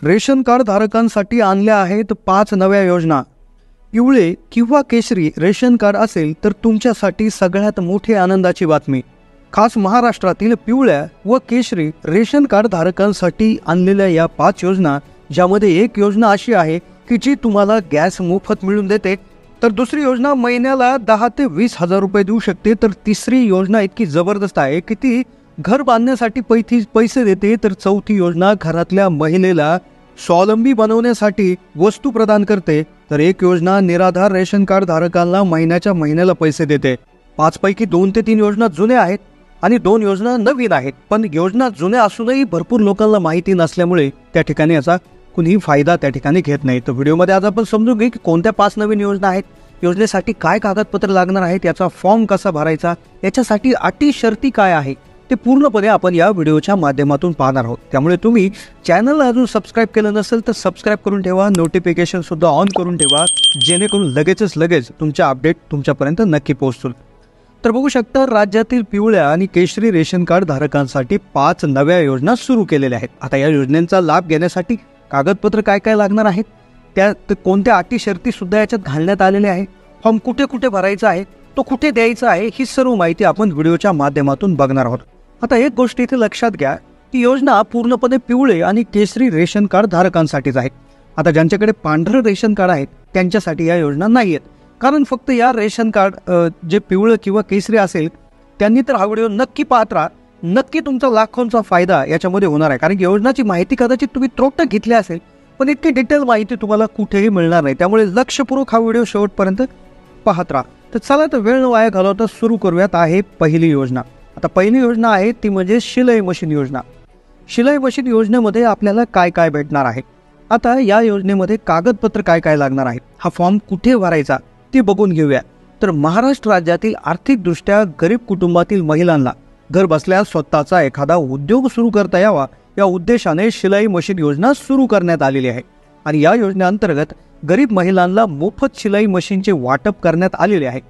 Ration card धारकांसाठी आणल्या आहेत 5 नव्या योजना। पिवळे किंवा केशरी रेशन कार्ड असेल तर तुमच्यासाठी सगळ्यात मोठी आनंदाची बातमी। खास महाराष्ट्रातील पिवळ्या व केशरी रेशन कार्ड धारकांसाठी आणलेल्या या 5 योजना, ज्यामध्ये एक योजना अशी आहे की जी तुम्हाला गॅस मोफत मिळून देते, तर दुसरी योजना महिन्याला 10 ते 20 हजार रुपये देऊ शकते, तर तिसरी योजना इतकी जबरदस्त आहे की ती घर बांधण्यासाठी पैसे देते, तर चौथी योजना घरातल्या महिलेला स्वावलंबी बनवण्यासाठी वस्तू प्रदान करते, तर एक योजना निराधार रेशन कार्ड धारकांना महिन्याच्या महिन्याला पैसे देते। 5 पैकी 2 ते 3 योजना जुन्या आहेत आणि 2 योजना नवीन आहेत, पण योजना जुन्या असूनही भरपूर लोकांना माहिती नसल्यामुळे त्या ठिकाणी याचा कुणीही फायदा त्या ठिकाणी घेत नाही। तर व्हिडिओमध्ये आज आपण समजून घेऊ की कोणत्या 5 नवीन योजना आहेत, योजनेसाठी काय कागदपत्र लागणार आहेत, याचा फॉर्म कसा भरायचा, याच्यासाठी अटी शर्ती काय आहे, ते पूर्णपणे आपण या व्हिडिओच्या माध्यमातून पाहणार आहोत। त्यामुळे तुम्ही चॅनलला अजून सबस्क्राइब केलं नसेल तर सबस्क्राइब करून ठेवा, नोटिफिकेशन सुद्धा ऑन करून ठेवा, जेणेकरून लगेच तुमच्या अपडेट तुमच्यापर्यंत नक्की पोहोचतील। तर बघू शकता, राज्यातील पिवळ्या आणि केशरी रेशन कार्ड धारकांसाठी 5 नव्या योजना सुरू केलेल्या आहेत। आता या योजनेचा लाभ घेण्यासाठी कागदपत्र काय काय लागणार आहेत, त्यात कोणत्या अटी शर्ती सुद्धा याच्यात घालण्यात आलेल्या आहे, फॉर्म कुठे कुठे भरायचा आहे, तो कुठे द्यायचा आहे, ही सर्व माहिती आपण व्हिडिओच्या माध्यमातून बघणार आहोत। आता एक गोष्ट इथे लक्षात घ्या, ती योजना पूर्णपणे पिवळे आणि केशरी रेशन कार्ड धारकांसाठीच आहे। आता ज्यांच्याकडे पांढरं रेशन कार्ड आहे त्यांच्यासाठी या योजना नाही आहेत, कारण फक्त या रेशन कार्ड जे पिवळं किंवा केशरी असेल त्यांनी तर हा व्हिडिओ नक्की पाहत राहा, नक्की तुमचा लाखोंचा फायदा याच्यामध्ये होणार आहे। कारण योजनाची माहिती कदाचित तुम्ही त्रोटक घेतली असेल, पण इतकी डिटेल माहिती तुम्हाला कुठेही मिळणार नाही, त्यामुळे लक्षपूर्वक हा व्हिडिओ शेवटपर्यंत पाहत राहा। तर चला, तर वेळ न वाया घालवता सुरू करूयात। आहे पहिली योजना। आता पहिली योजना आहे ती म्हणजे शिलाई मशीन योजना। शिलाई मशीन योजनेमध्ये आपल्याला काय काय भेटणार आहे, आता या योजनेमध्ये कागदपत्र काय काय लागणार आहे, हा फॉर्म कुठे भरायचा ते बघून घेऊया। तर महाराष्ट्र राज्यातील आर्थिकदृष्ट्या गरीब कुटुंबातील महिलांना घर बसल्या स्वतःचा एखादा उद्योग सुरू करता यावा या उद्देशाने शिलाई मशीन योजना सुरू करण्यात आलेली आहे। आणि या योजनेअंतर्गत गरीब महिलांना मोफत शिलाई मशीनचे वाटप करण्यात आलेले आहे।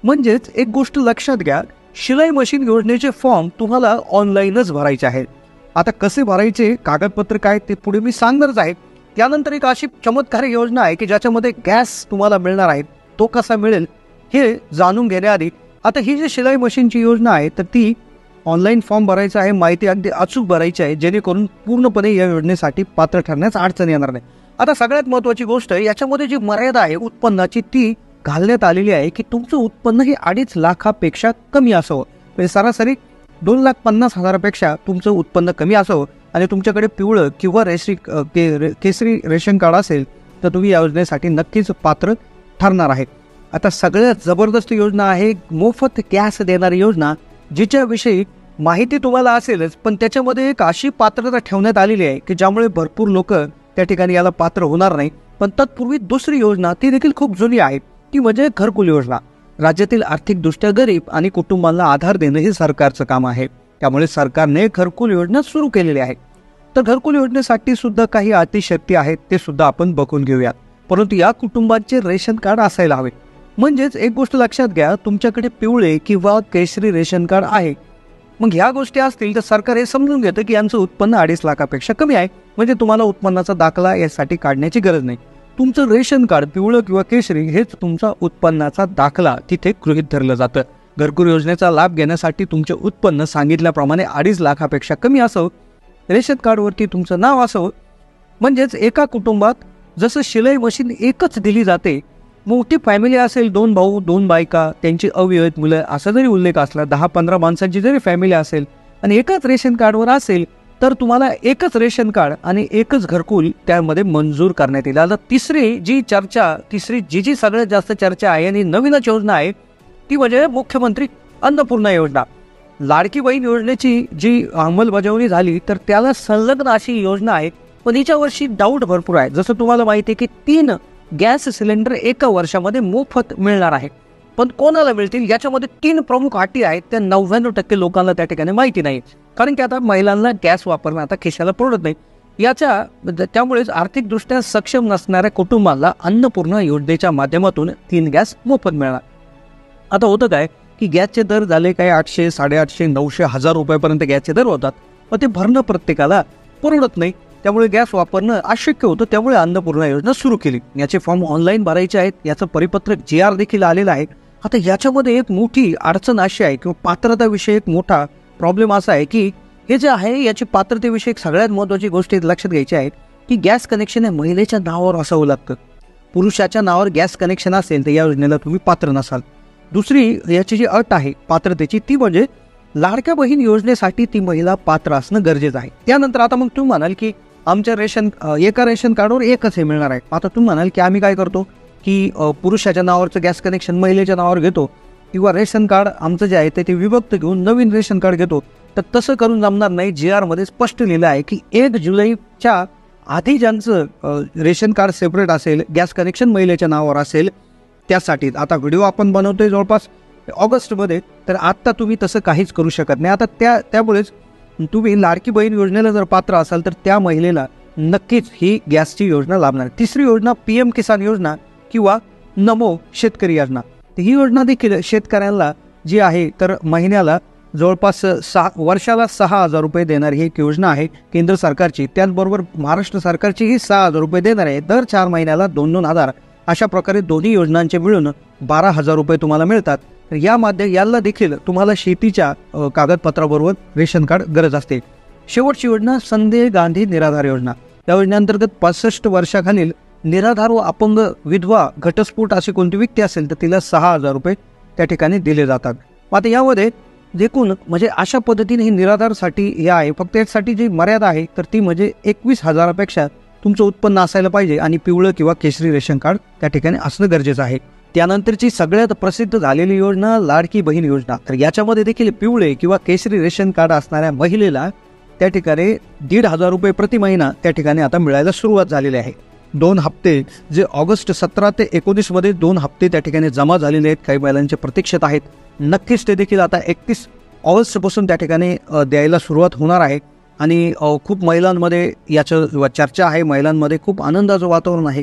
म्हणजेच एक गोष्ट लक्षात घ्या, शिलाई मशीन योजनेचे फॉर्म तुम्हाला ऑनलाईनच भरायचे आहेत। आता कसे भरायचे, कागदपत्र काय, ते पुढे मी सांगणारच आहे। त्यानंतर एक अशी चमत्कारी योजना आहे की ज्याच्यामध्ये गॅस तुम्हाला मिळणार आहे, तो कसा मिळेल हे जाणून घेण्याआधी आता ही जी शिलाई मशीनची योजना आहे तर ती ऑनलाईन फॉर्म भरायचा आहे, माहिती अगदी अचूक भरायची आहे, जेणेकरून पूर्णपणे या योजनेसाठी पात्र ठरण्यास अडचण येणार नाही। आता सगळ्यात महत्त्वाची गोष्ट, याच्यामध्ये जी मर्यादा आहे उत्पन्नाची ती घालण्यात आलेली आहे की तुमचं उत्पन्न हे 2.5 लाखापेक्षा कमी असावं, म्हणजे सरासरी 2,50,000पेक्षा तुमचं उत्पन्न कमी असावं आणि तुमच्याकडे पिवळं किंवा केसरी रेशन कार्ड असेल तर तुम्ही या योजनेसाठी नक्कीच पात्र ठरणार आहे। आता सगळ्यात जबरदस्त योजना आहे मोफत गॅस देणारी योजना, जिच्याविषयी माहिती तुम्हाला असेलच, पण त्याच्यामध्ये एक अशी पात्रता ठेवण्यात आलेली आहे की ज्यामुळे भरपूर लोक त्या ठिकाणी याला पात्र होणार नाही। पण तत्पूर्वी दुसरी योजना ती देखील खूप जुनी आहे, ती म्हणजे घरकुल योजना। राज्यातील आर्थिकदृष्ट्या गरीब आणि कुटुंबांना आधार देणं हे सरकारचं काम आहे, त्यामुळे सरकारने घरकुल योजना सुरू केलेली आहे। तर घरकुल योजनेसाठी सुद्धा काही अटी शर्ती आहेत, ते सुद्धा आपण बघून घेऊयात। परंतु या कुटुंबाचे रेशन कार्ड असायला हवे। म्हणजेच एक गोष्ट लक्षात घ्या, तुमच्याकडे पिवळे किंवा केशरी रेशन कार्ड आहे, मग ह्या गोष्टी असतील तर सरकार हे समजून घेतं की यांचं उत्पन्न 2.5 लाखापेक्षा कमी आहे, म्हणजे तुम्हाला उत्पन्नाचा दाखला यासाठी काढण्याची गरज नाही। तुमचं रेशन कार्ड पिवळं किंवा केशरी हेच तुमचा उत्पन्नाचा दाखला तिथे गृहीत धरलं जातं। घरकुल योजनेचा लाभ घेण्यासाठी तुमचे उत्पन्न सांगितल्याप्रमाणे 2.5 लाखापेक्षा कमी असावं, रेशन कार्डवरती तुमचं नाव असावं। म्हणजेच एका कुटुंबात जसं शिलाई मशीन एकच दिली जाते, मोठी फॅमिली असेल, 2 भाऊ 2 बायका, त्यांची अविवाहित मुलं, असा जरी उल्लेख असला, 10-15 माणसांची जरी फॅमिली असेल आणि एकाच रेशन कार्डवर असेल तर तुम्हाला एकच रेशन कार्ड आणि एकच घरकुल त्यामध्ये मंजूर करण्यात येईल। आता तिसरी जी सगळ्यात जास्त चर्चा आहे आणि नवीनच योजना आहे ती म्हणजे मुख्यमंत्री अन्नपूर्णा योजना। लाडकी बहीण योजनेची जी अंमलबजावणी झाली तर त्याला संलग्न अशी योजना आहे, पण हिच्यावर्षी डाऊट भरपूर आहे। जसं तुम्हाला माहिती आहे की 3 गॅस सिलेंडर एका वर्षामध्ये मोफत मिळणार आहे, पण कोणाला मिळतील याच्यामध्ये 3 प्रमुख अटी आहेत, त्या 99% लोकांना त्या ठिकाणी माहिती नाही, कारण की आता महिलांना गॅस वापरणं आता खिशाला परवडत नाही। त्यामुळेच आर्थिकदृष्ट्या सक्षम नसणाऱ्या कुटुंबाला अन्नपूर्णा योजनेच्या माध्यमातून 3 गॅस मोफत मिळणार। आता होतं काय की गॅसचे दर झाले काय 800, 850, 900, 1000 रुपयापर्यंत गॅसचे दर होतात, मग ते भरणं प्रत्येकाला परवडत नाही। त्यामुळे गॅस वापरणं अशक्य होतं. त्यामुळे अन्नपूर्णा योजना सुरू केली. याचे फॉर्म ऑनलाईन भरायचे आहेत. याचं परिपत्रक GR देखील आलेलं आहे. आता याच्यामध्ये एक मोठी अडचण अशी आहे किंवा पात्रताविषयी एक मोठा प्रॉब्लेम असा आहे की हे जे आहे याची पात्रतेविषयी एक सगळ्यात महत्त्वाची गोष्ट लक्षात घ्यायची आहे की गॅस कनेक्शन हे महिलेच्या नावावर असावं लागतं. पुरुषाच्या नावावर गॅस कनेक्शन असेल तर या योजनेला तुम्ही पात्र नसाल. दुसरी याची जी अट आहे पात्रतेची ती म्हणजे लाडक्या बहीण योजनेसाठी ती महिला पात्र असणं गरजेचं आहे. त्यानंतर आता मग तुम्ही म्हणाल की आमच्या एका रेशन कार्डवर एकच हे मिळणार आहे. आता तुम्ही म्हणाल की आम्ही काय करतो की पुरुषाच्या नावावरचं गॅस कनेक्शन महिलेच्या नावावर घेतो किंवा रेशन कार्ड आमचं जे आहे ते विभक्त घेऊन नवीन रेशन कार्ड घेतो. तर तसं करून जमणार नाही. GR मध्ये स्पष्ट लिहिलं आहे की 1 जुलैच्या आधी ज्यांचं रेशन कार्ड सेपरेट असेल, गॅस कनेक्शन महिलेच्या नावावर असेल त्यासाठी. आता व्हिडिओ आपण बनवतोय जवळपास ऑगस्टमध्ये, तर आत्ता तुम्ही तसं काहीच करू शकत नाही. आता त्यामुळेच तुम्ही लाडकी बहीण योजनेला जर पात्र असाल तर त्या महिलेला नक्कीच ही गॅसची योजना लाभणार. तिसरी योजना PM किसान योजना किंवा नमो शेतकरी योजना. ही योजना देखील शेतकऱ्यांना जी आहे तर महिन्याला जवळपास वर्षाला 6,000 रुपये देणारी ही एक योजना आहे केंद्र सरकारची. त्याचबरोबर महाराष्ट्र सरकारचीही 6,000 रुपये देणार आहे. दर 4 महिन्याला 2,000 अशा प्रकारे दोन्ही योजनांचे मिळून 12,000 रुपये तुम्हाला मिळतात. तर याला देखील तुम्हाला शेतीच्या कागदपत्राबरोबर रेशन कार्ड गरज असते. शेवटची योजना संजय गांधी निराधार योजना. या योजनेअंतर्गत 65 वर्षाखालील निराधार व अपंग विधवा घटस्फोट अशी कोणती व्यक्ती असेल तर तिला 6,000 रुपये त्या ठिकाणी दिले जातात. आता यामध्ये एकूण म्हणजे अशा पद्धतीने ही निराधारसाठी हे आहे. फक्त यासाठी जी मर्यादा आहे तर ती म्हणजे 21,000पेक्षा तुमचं उत्पन्न असायला पाहिजे आणि पिवळं किंवा केशरी रेशन कार्ड त्या ठिकाणी असणं गरजेचं आहे. त्यानंतरची सगळ्यात प्रसिद्ध झालेली योजना लाडकी बहीण योजना. तर याच्यामध्ये देखील पिवळे किंवा केशरी रेशन कार्ड असणाऱ्या महिलेला त्या ठिकाणी 1,500 रुपये प्रति महिना त्या ठिकाणी आता मिळायला सुरुवात झालेली आहे. 2 हप्ते जे ऑगस्ट 17 ते 19 मध्ये 2 हप्ते त्या ठिकाणी जमा झालेले आहेत. काही महिलांचे प्रतीक्षेत आहेत. नक्कीच ते देखील आता 31 ऑगस्टपासून त्या ठिकाणी द्यायला सुरुवात होणार आहे. आणि खूप महिलांमध्ये याचं चर्चा आहे. महिलांमध्ये खूप आनंदाचं वातावरण आहे.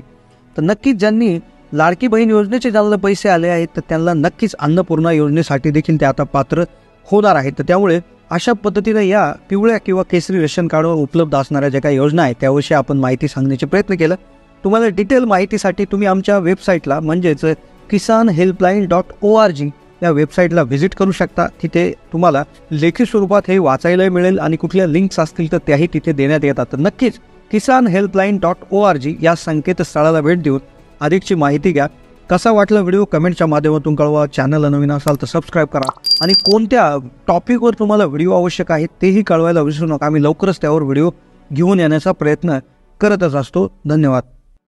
तर नक्कीच ज्यांनी लाडकी बहीण योजनेचे ज्यांना पैसे आले आहेत तर त्यांना नक्कीच अन्नपूर्णा योजनेसाठी देखील ते आता पात्र होणार आहेत. तर त्यामुळे अशा पद्धतीने या पिवळ्या किंवा केसरी रेशन कार्डवर उपलब्ध असणाऱ्या ज्या काही योजना आहेत त्याविषयी आपण माहिती सांगण्याचे प्रयत्न केला. तुम्हाला डिटेल माहितीसाठी तुम्ही आमच्या वेबसाईटला म्हणजेच kisanhelpline.org या वेबसाईटला व्हिजिट करू शकता. तिथे तुम्हाला लेखी स्वरूपात हे वाचायला मिळेल आणि कुठल्या लिंक्स असतील तर त्याही तिथे देण्यात येतात. तर नक्कीच kisanhelpline.org या संकेतस्थळाला भेट देऊन अधिकची माहिती घ्या. कसा वाटला व्हिडिओ कमेंटच्या माध्यमातून कळवा. चॅनलला नवीन असाल तर सबस्क्राईब करा आणि कोणत्या टॉपिकवर तुम्हाला व्हिडिओ आवश्यक आहे तेही कळवायला विसरू नका. आम्ही लवकरच त्यावर व्हिडिओ घेऊन येण्याचा प्रयत्न करतच असतो. धन्यवाद.